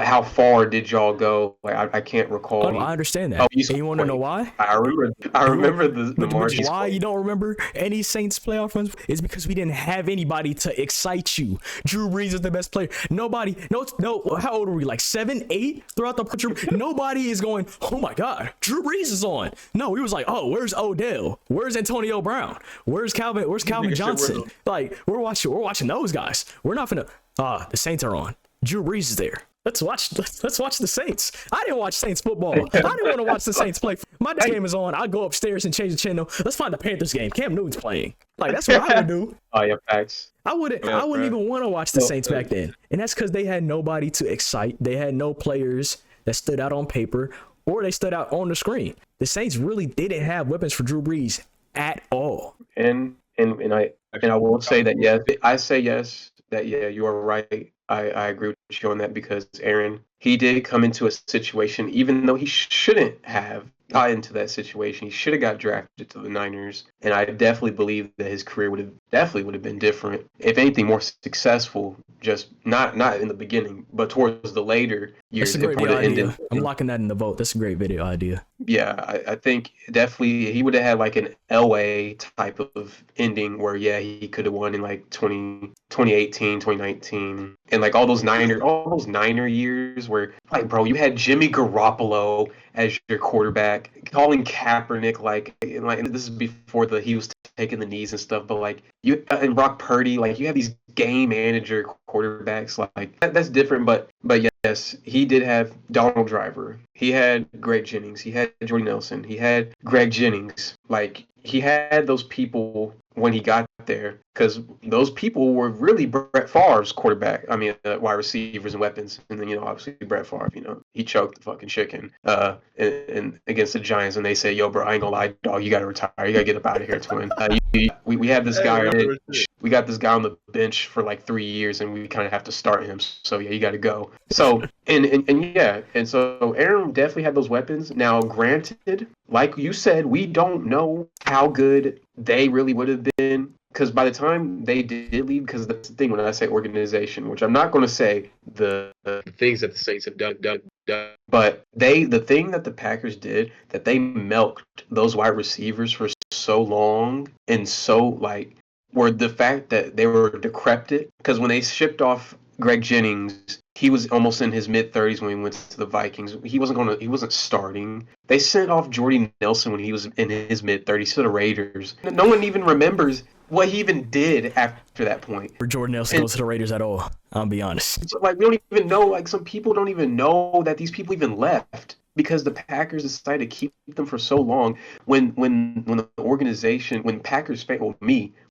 How far did y'all go? Like I can't recall. Oh, I understand that. And you want to know why? I remember the margins. Why you don't remember any Saints playoff runs is because we didn't have anybody to excite you. Drew Brees is the best player. Nobody. No. How old were we? Like 7, 8 throughout the country. Nobody is going, oh my God, Drew Brees is on. No, we was like, oh, where's Odell? Where's Antonio Brown? Where's Calvin Johnson? Like we're watching those guys. We're not finna. The Saints are on. Drew Brees is there. Let's watch the Saints. I didn't watch Saints football. I didn't want to watch the Saints play. My game is on. I'll go upstairs and change the channel. Let's find the Panthers game. Cam Newton's playing. Like that's what I would do. Oh yeah, facts. I wouldn't even want to watch the Saints back then. And that's because they had nobody to excite. They had no players that stood out on paper or they stood out on the screen. The Saints really didn't have weapons for Drew Brees at all. And I will say that yes. I say yes. That you are right. I agree with you on that because Aaron, he did come into a situation, even though he shouldn't have got into that situation. He should have got drafted to the Niners, and I definitely believe that his career would have been different. If anything, more successful. Just not in the beginning, but towards the later years. That's a great idea. I'm locking that in the vote. That's a great video idea. Yeah, I think definitely he would have had like an Elway type of ending where he could have won in like 2018, 2019, and like all those Niner years where like bro, you had Jimmy Garoppolo as your quarterback. quarterback, calling Kaepernick like this is before he was taking the knees and stuff, but like you and Brock Purdy, like you have these game manager quarterbacks, like that's different. But yes, he did have Donald Driver. He had Greg Jennings. He had Jordy Nelson. He had Greg Jennings. Like he had those people when he got there, because those people were really Brett Favre's quarterback. I mean, wide receivers and weapons. And then, obviously Brett Favre, he choked the fucking chicken and against the Giants. And they say, yo, bro, I ain't gonna lie, dog, you got to retire. You got to get up out of here, twin. We have this guy. We got this guy on the bench for like 3 years, and we kind of have to start him. So, yeah, you got to go. So, and so Aaron definitely had those weapons. Now, granted, like you said, we don't know how good they really would have been, because by the time they did leave, because that's the thing when I say organization, which I'm not going to say the things that the Saints have done, but the thing that the Packers did, that they milked those wide receivers for so long, and so were the fact that they were decrepit, because when they shipped off Greg Jennings, he was almost in his mid-30s when he went to the Vikings. He wasn't starting. They sent off Jordy Nelson when he was in his mid-30s to the Raiders. No one even remembers what he even did after that point. For Jordan Nelson goes to the Raiders at all, I'll be honest. So, we don't even know, some people don't even know that these people even left, because the Packers decided to keep them for so long when the organization, when Packers fans,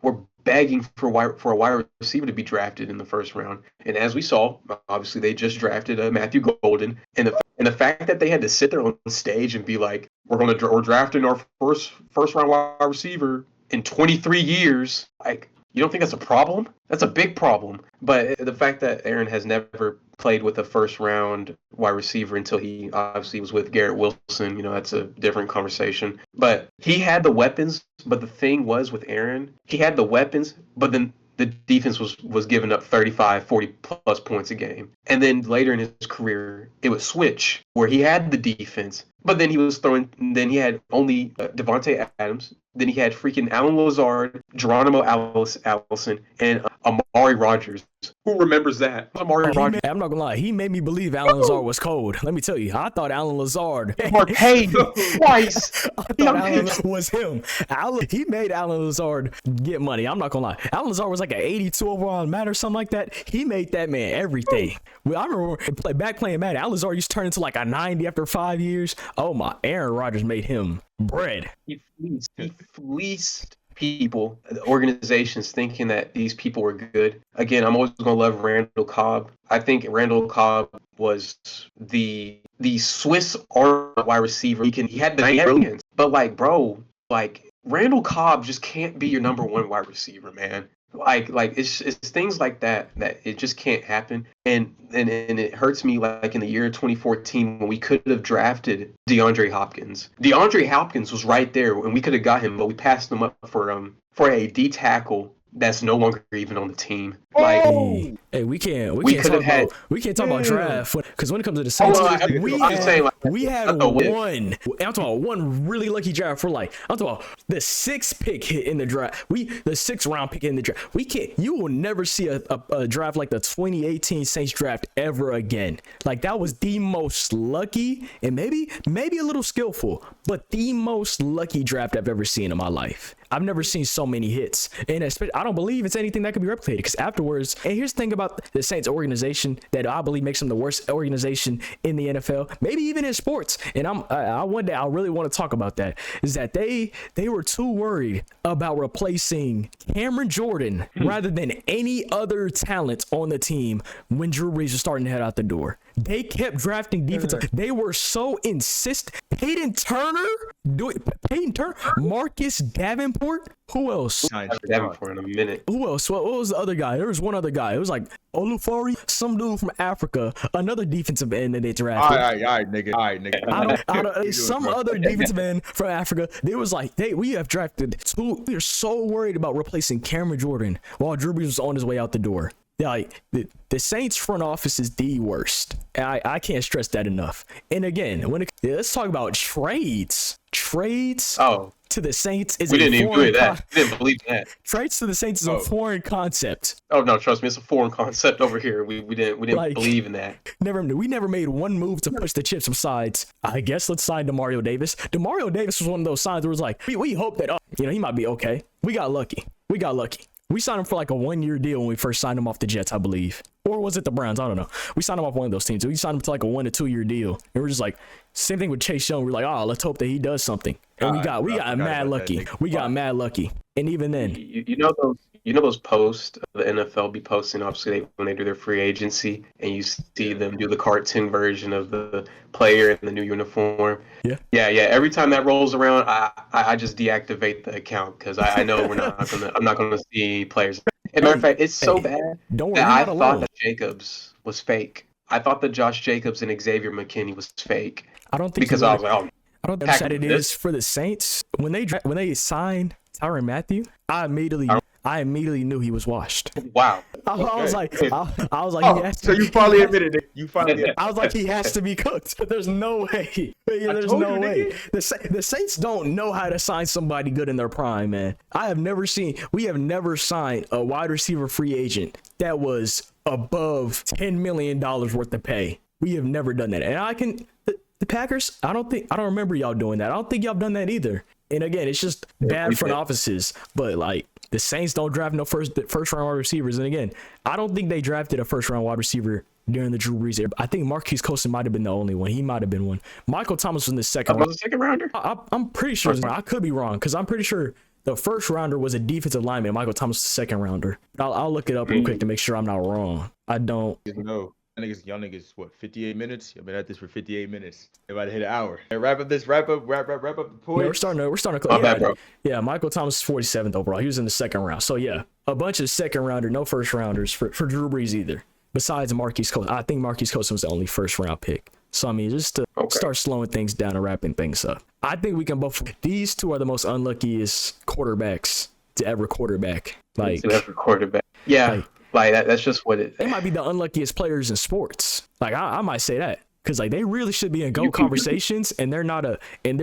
were begging for a wide receiver to be drafted in the first round. And as we saw, obviously they just drafted Matthew Golden, and the fact that they had to sit there on stage and be like, we're drafting our first round wide receiver in 23 years, you don't think that's a problem? That's a big problem. But the fact that Aaron has never played with a first round wide receiver until he obviously was with Garrett Wilson, that's a different conversation. But he had the weapons. But the thing was with Aaron, he had the weapons, but then the defense was giving up 35, 40 plus points a game. And then later in his career, it would switch where he had the defense, but then then he had only Devontae Adams. Then he had freaking Alan Lazard, Geronimo Allison, and Amari Rodgers. Who remembers that? Amari Rodgers. I'm not gonna lie, he made me believe Alan Lazard was cold. Let me tell you, I thought Alan Lazard paid twice. I thought Alan was him. He made Alan Lazard get money. I'm not gonna lie. Alan Lazard was like an 82 overall Madden or something like that. He made that man everything. I remember back playing Madden, Alan Lazard used to turn into like a 90 after 5 years. Oh my, Aaron Rodgers made him bread. He fleeced people, the organizations, thinking that these people were good. Again, I'm always going to love Randall Cobb. I think Randall Cobb was the Swiss Army wide receiver. He had the brilliance, but Randall Cobb just can't be your number one wide receiver, man. It's things like that it just can't happen, and it hurts me. Like in the year 2014, when we could have drafted DeAndre Hopkins. DeAndre Hopkins was right there, and we could have got him, but we passed him up for a D tackle that's no longer even on the team. Hey, we can't talk about draft, because when it comes to the Saints, we had one. I'm talking about one really lucky draft for I'm talking about the 6th pick hit in the draft. The 6th round pick in the draft. You will never see a draft like the 2018 Saints draft ever again. That was the most lucky and maybe a little skillful, but the most lucky draft I've ever seen in my life. I've never seen so many hits, and I don't believe it's anything that can be replicated, because afterwards, and here's the thing about the Saints organization that I believe makes them the worst organization in the NFL, maybe even in sports, and one day I really want to talk about that, is that they were too worried about replacing Cameron Jordan rather than any other talent on the team when Drew Brees was starting to head out the door. They kept drafting defensive. They were so insistent. Peyton Turner, Marcus Davenport. Who else? Davenport in a minute. Who else? What was the other guy? There was one other guy. It was like Olufari, some dude from Africa, another defensive end that they drafted. All right, nigga. Some other defensive end from Africa. They was like, we have drafted two. We are so worried about replacing Cameron Jordan while Drew Brees was on his way out the door. The Saints front office is the worst. I can't stress that enough. And again, let's talk about trades. Oh, to the Saints is We a didn't even foreign do that. We didn't believe in that. trades to the Saints is a foreign concept. Oh no, trust me, it's a foreign concept over here. We didn't Like, believe in that. We never made one move to push the chips besides, I guess let's sign DeMario Davis. DeMario Davis was one of those signs where it was like, we hope that, he might be okay. We got lucky. We signed him for like a 1-year deal when we first signed him off the Jets, I believe. Or was it the Browns? I don't know. We signed him off one of those teams. We signed him to like a 1 to 2 year deal. And we're just like, same thing with Chase Young. We're like, let's hope that he does something. And we got mad lucky. We got mad lucky. And even then, you know those posts the NFL be posting, obviously when they do their free agency, and you see them do the cartoon version of the player in the new uniform. Yeah. Every time that rolls around, I just deactivate the account because I know I'm not gonna see players. As a matter of fact, it's so bad don't worry, that I alone. thought that Jacobs was fake. I thought that Josh Jacobs and Xavier McKinney was fake. I don't think because I was like, I don't think that it is for the Saints. When they signed Tyrann Mathieu, I immediately knew he was washed. Wow. I was like, he has to. So you finally admitted it. You finally. I was like, he has to be cooked. There's no way. There's no way. The Saints don't know how to sign somebody good in their prime, man. We have never signed a wide receiver free agent that was above $10 million worth of pay. We have never done that. And the Packers, I don't remember y'all doing that. I don't think y'all have done that either. And again, it's just bad front offices. But like, the Saints don't draft no first round wide receivers. And again, I don't think they drafted a first round wide receiver during the Drew Brees era. I think Marquise Colston might have been the only one. He might have been one. Michael Thomas was in the second round. Was a second rounder? I'm pretty sure. I could be wrong because I'm pretty sure the first rounder was a defensive lineman. Michael Thomas was the second rounder. I'll look it up real quick to make sure I'm not wrong. I don't. No. Y'all niggas, what, 58 minutes? I've been at this for 58 minutes. They're about to hit an hour. Hey, wrap up the point. No, we're starting to bad, bro. Yeah, Michael Thomas is 47th overall. He was in the second round. So yeah, a bunch of second rounder, no first rounders for Drew Brees either. Besides Marquise Colston. I think Marquise Colston was the only first round pick. So I mean, just to start slowing things down and wrapping things up. I think we can both. These two are the most unluckiest quarterbacks to ever quarterback. Yeah. Like that's just what it. They might be the unluckiest players in sports. Like I might say that because like they really should be in GOAT conversations, and they're not they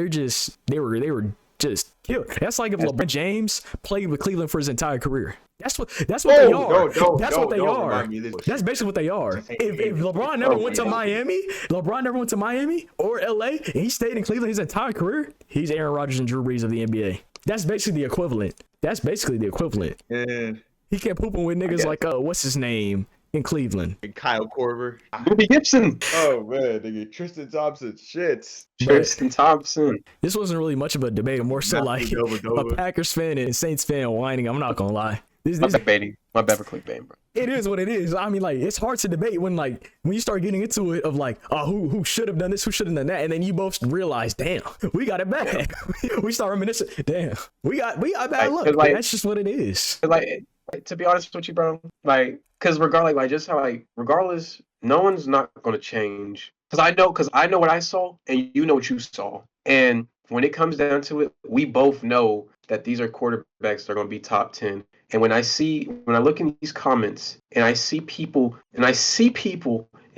were just killed. That's like if LeBron James played with Cleveland for his entire career. That's what they are. That's what they are. That's basically what they are. If LeBron never went to Miami or LA, and he stayed in Cleveland his entire career, he's Aaron Rodgers and Drew Brees of the NBA. That's basically the equivalent. Yeah. He kept pooping with niggas like, what's his name in Cleveland? And Kyle Korver. Ruby Gibson. Oh, man. Nigga. Tristan Thompson. Shit. Tristan Thompson. This wasn't really much of a debate. More so like a Packers fan and Saints fan whining. I'm not going to lie. My bad for clickbaiting, bro. It is what it is. I mean, like, it's hard to debate when you start getting into it of like, who should have done this, who should have done that, and then you both realize, damn, we got it bad. We start reminiscing, damn, we got bad luck. Like, that's just what it is. Like, to be honest with you, bro, like, because regardless, no one's not going to change. Because I know what I saw, and you know what you saw. And when it comes down to it, we both know that these are quarterbacks that are going to be top 10. And when I look in these comments, and I see people in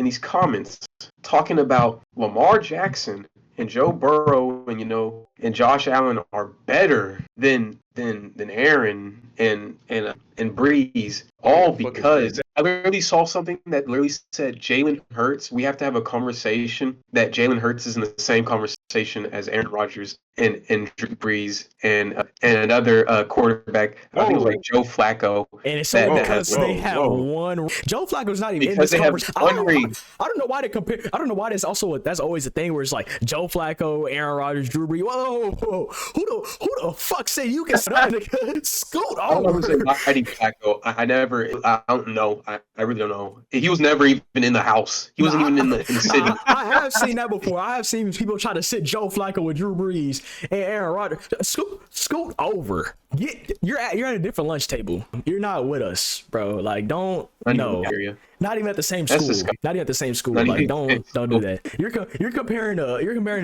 these comments talking about Lamar Jackson and Joe Burrow and Josh Allen are better than Aaron and Brees, all because I literally saw something that literally said Jalen Hurts. We have to have a conversation that Jalen Hurts is in the same conversation as Aaron Rodgers and Drew Brees and another quarterback. I think it was like Joe Flacco. And it's because they have one. Joe Flacco's not even in this conversation. I don't know why they compare. I don't know why that's always a thing where it's like Joe Flacco, Aaron Rodgers, Drew Brees. Whoa. Who the fuck say you can scoot over? I don't know who said Flacco. I don't know. I really don't know. He was never even in the house. He wasn't even in the city. I have seen that before. I have seen people try to sit Joe Flacco with Drew Brees and Aaron Rodgers. Scoot over. You're at a different lunch table. You're not with us, bro. Like, don't. No. Not even at the same school. Not even at the same school. Like, don't do that. You're comparing a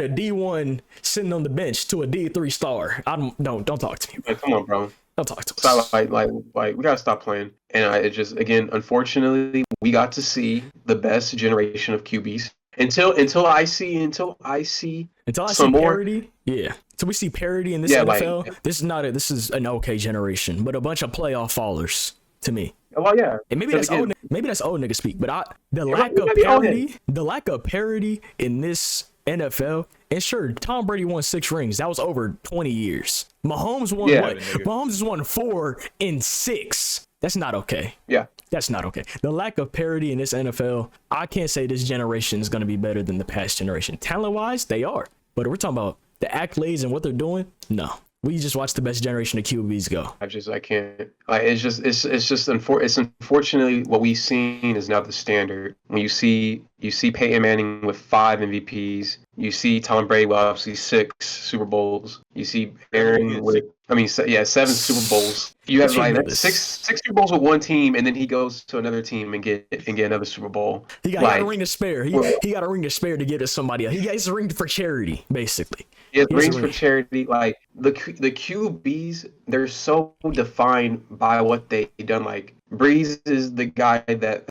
D1 sitting on the bench to a D3 star. Don't talk to me. Come on, bro. Don't talk to us. So, like we gotta stop playing. And it just, again, unfortunately, we got to see the best generation of QBs until I see some more parity. Yeah. So we see parity in this Yeah, NFL. like, This is an okay generation, but a bunch of playoff fallers to me. well, yeah. And maybe that's old. Maybe that's old nigga speak. But the lack of parity in this NFL. And sure, Tom Brady won 6 rings. That was over 20 years. Mahomes won what? Mahomes has won 4 in 6. That's not okay. Yeah. That's not okay. The lack of parity in this NFL, I can't say this generation is going to be better than the past generation. Talent-wise, they are. But we're talking about the accolades and what they're doing. No. We just watched the best generation of QBs go. I can't. Like, it's unfortunately what we've seen is now the standard. When you see Peyton Manning with 5 MVPs, you see Tom Brady with obviously 6 Super Bowls. You see Aaron with 7 Super Bowls. You have like six Super Bowls with one team, and then he goes to another team and get another Super Bowl. He got a ring to spare. He got a ring to spare to give to somebody else. He has a ring for charity, basically. Yeah, rings for charity. Like the QBs, they're so defined by what they done. Like Brees is the guy that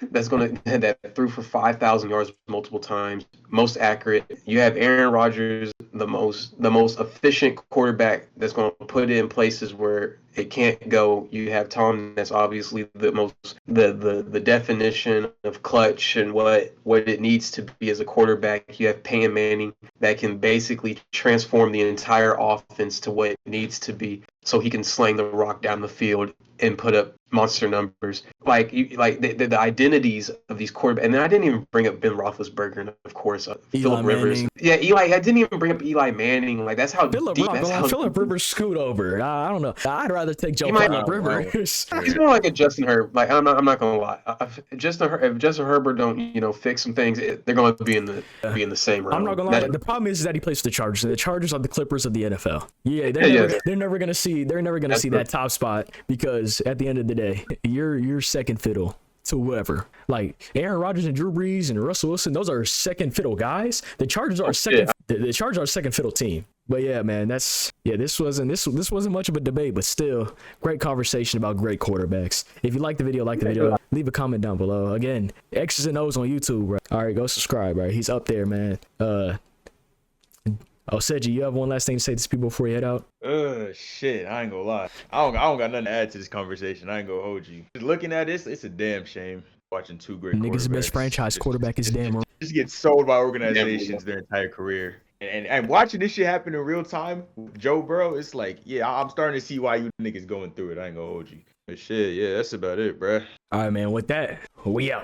threw for 5,000 yards multiple times, most accurate. You have Aaron Rodgers, the most efficient quarterback that's going to put it in places where it can't go. You have Tom, that's obviously the definition of clutch and what it needs to be as a quarterback. You have Peyton Manning that can basically transform the entire offense to what it needs to be, so he can sling the rock down the field and put up monster numbers. Like the identities of these quarterbacks. And then I didn't even bring up Ben Roethlisberger, and of course Phillip Rivers. Yeah, Eli. I didn't even bring up Eli Manning. Like that's how Phillip Rivers scoot over. I don't know. I'd rather take Joe Rivers. He's more like a Justin Herbert. Like I'm not gonna lie. If Justin Herbert don't fix some things, they're going to be in the same round. I'm not gonna lie. The problem is that he plays for the Chargers, and the Chargers are the Clippers of the NFL. Yeah, they're never gonna see that top spot, because at the end of the day, you're second fiddle to whoever. Like Aaron Rodgers and Drew Brees and Russell Wilson, those are second fiddle guys. The Chargers are the Chargers are a second fiddle team. But yeah, man, this wasn't much of a debate, but still great conversation about great quarterbacks. If you like the video, leave a comment down below. Again, X's and O's on YouTube, right? All right, go subscribe, right? He's up there, man. Seji, you have one last thing to say to these people before you head out? Shit, I ain't gonna lie. I don't got nothing to add to this conversation. I ain't gonna hold you. Just looking at this, it's a damn shame watching 2 great quarterbacks. Niggas' best franchise quarterback is damn. Just get sold by organizations their entire career. And watching this shit happen in real time, Joe Burrow, it's like, yeah, I'm starting to see why you niggas going through it. I ain't gonna hold you. But shit, yeah, that's about it, bruh. All right, man. With that, we out.